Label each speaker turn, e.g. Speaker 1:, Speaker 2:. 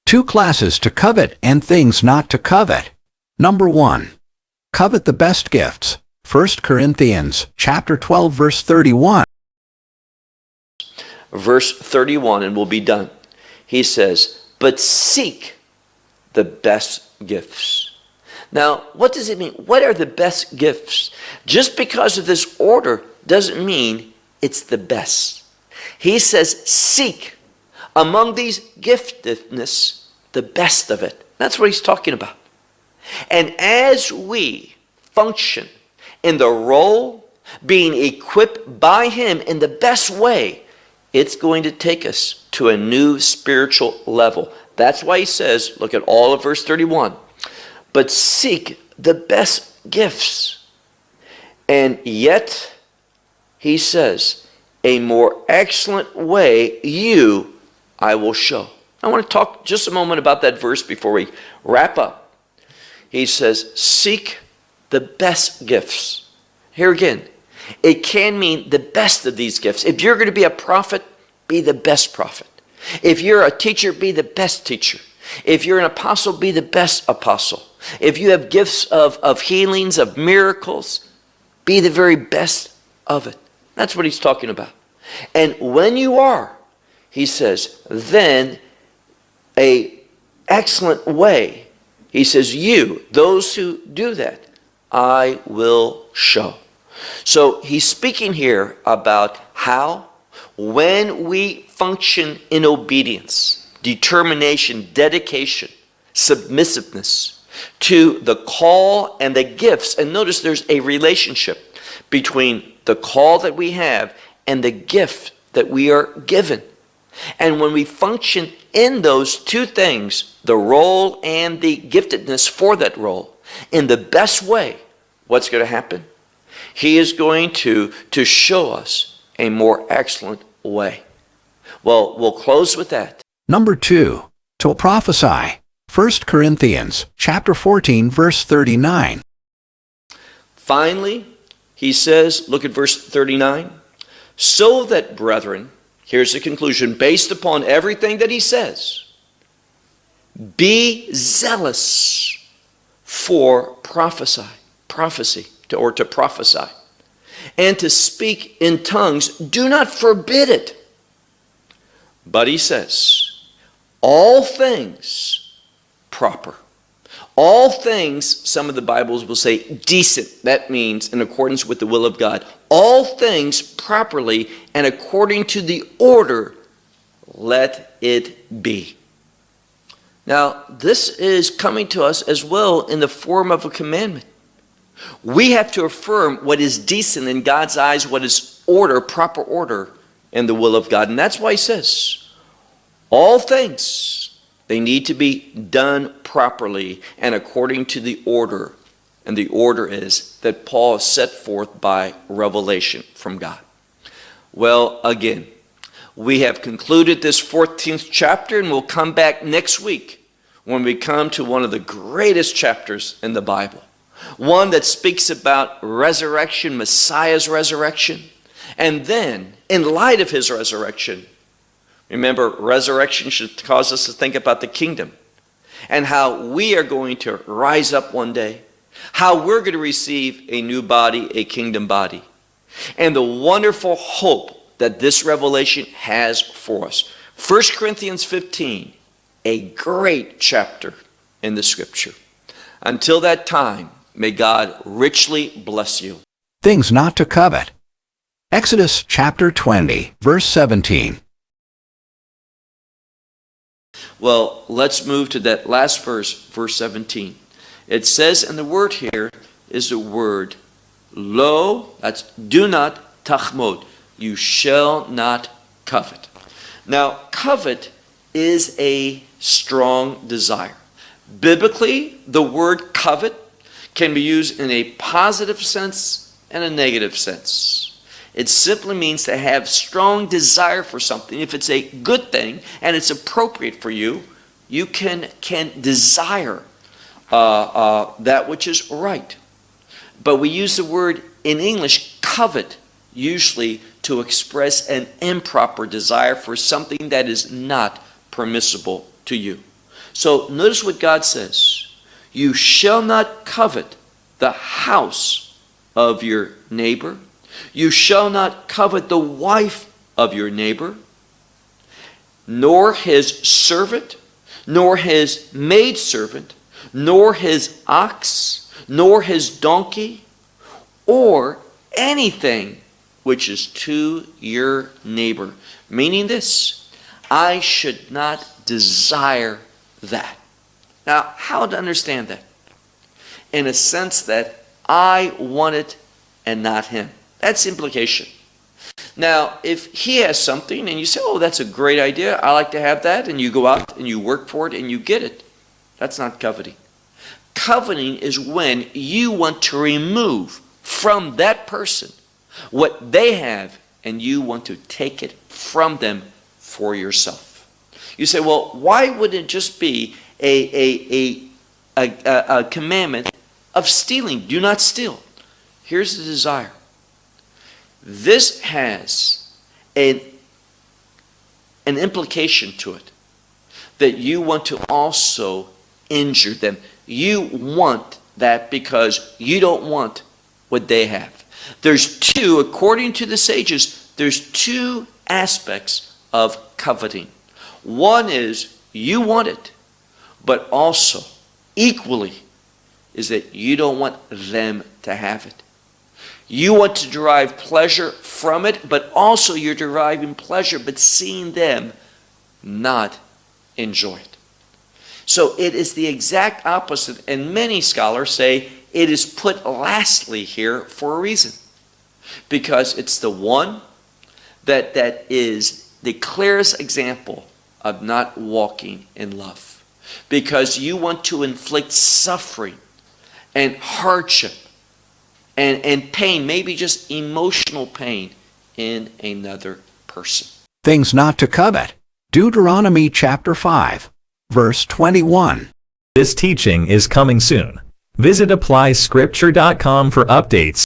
Speaker 1: Two classes to covet and things not to covet. Number 1. Covet the best gifts. 1 Corinthians chapter 12 verse 31.
Speaker 2: Verse 31, and we'll be done. He says, but seek the best gifts. Now, what does it mean? What are the best gifts? Just because of this order doesn't mean it's the best. He says, seek among these giftedness the best of it. That's what he's talking about. And as we function in the role, being equipped by him in the best way, it's going to take us to a new spiritual level. That's why he says, look at all of verse 31, but seek the best gifts. And yet, he says, a more excellent way I will show. I want to talk just a moment about that verse before we wrap up. He says, seek the best gifts. Here again, it can mean the best of these gifts. If you're going to be a prophet, be the best prophet. If you're a teacher, be the best teacher. If you're an apostle, be the best apostle. If you have gifts of healings, of miracles, be the very best of it. That's what he's talking about. And when you are, he says, then a excellent way, he says, those who do that, I will show. So he's speaking here about how, when we function in obedience, determination, dedication, submissiveness to the call and the gifts, and notice there's a relationship between the call that we have and the gift that we are given. And when we function in those two things, the role and the giftedness for that role, in the best way, what's going to happen? He is going to show us a more excellent way. Well, we'll close with that.
Speaker 1: Number 2. To prophesy. 1 Corinthians chapter 14 verse 39.
Speaker 2: Finally, he says, look at verse 39. So that, brethren, here's the conclusion, based upon everything that he says, be zealous for prophecy, or to prophesy, and to speak in tongues. Do not forbid it. But he says, all things proper. All things, some of the Bibles will say decent. That means in accordance with the will of God. All things properly and according to the order, let it be. Now, this is coming to us as well in the form of a commandment. We have to affirm what is decent in God's eyes, what is order, proper order in the will of God. And that's why he says, all things, they need to be done properly and according to the order. And the order is that Paul has set forth by revelation from God. Well, again, we have concluded this 14th chapter, and we'll come back next week when we come to one of the greatest chapters in the Bible. One that speaks about resurrection, Messiah's resurrection. And then, in light of his resurrection, remember, resurrection should cause us to think about the kingdom and how we are going to rise up one day, how we're going to receive a new body, a kingdom body, and the wonderful hope that this revelation has for us. 1 Corinthians 15, a great chapter in the scripture. Until that time, may God richly bless you.
Speaker 1: Things not to covet. Exodus chapter 20, verse 17.
Speaker 2: Well, let's move to that last verse, verse 17. It says, and the word here is the word lo, that's do not tachmod. You shall not covet. Now, covet is a strong desire. Biblically, the word covet can be used in a positive sense and a negative sense. It simply means to have strong desire for something. If it's a good thing and it's appropriate for you, you can desire that which is right. But we use the word in English, covet, usually to express an improper desire for something that is not permissible to you. So notice what God says. You shall not covet the house of your neighbor. You shall not covet the wife of your neighbor, nor his servant, nor his maidservant, nor his ox, nor his donkey, or anything which is to your neighbor. Meaning this, I should not desire that. Now, how to understand that? In a sense that I want it and not him. That's the implication. Now, if he has something and you say, oh, that's a great idea, I like to have that, and you go out and you work for it and you get it, that's not coveting. Coveting is when you want to remove from that person what they have and you want to take it from them for yourself. You say, well, why would it just be a commandment of stealing? Do not steal. Here's the desire. This has an implication to it that you want to also injure them. You want that because you don't want what they have. There's two, according to the sages, there's two aspects of coveting. One is you want it, but also equally is that you don't want them to have it. You want to derive pleasure from it, but also you're deriving pleasure, but seeing them not enjoy it. So it is the exact opposite, and many scholars say it is put lastly here for a reason. Because it's the one that is the clearest example of not walking in love. Because you want to inflict suffering and hardship and pain, maybe just emotional pain in another person.
Speaker 1: Things not to covet. Deuteronomy chapter 5, verse 21.
Speaker 3: This teaching is coming soon. Visit ApplyScripture.com for updates.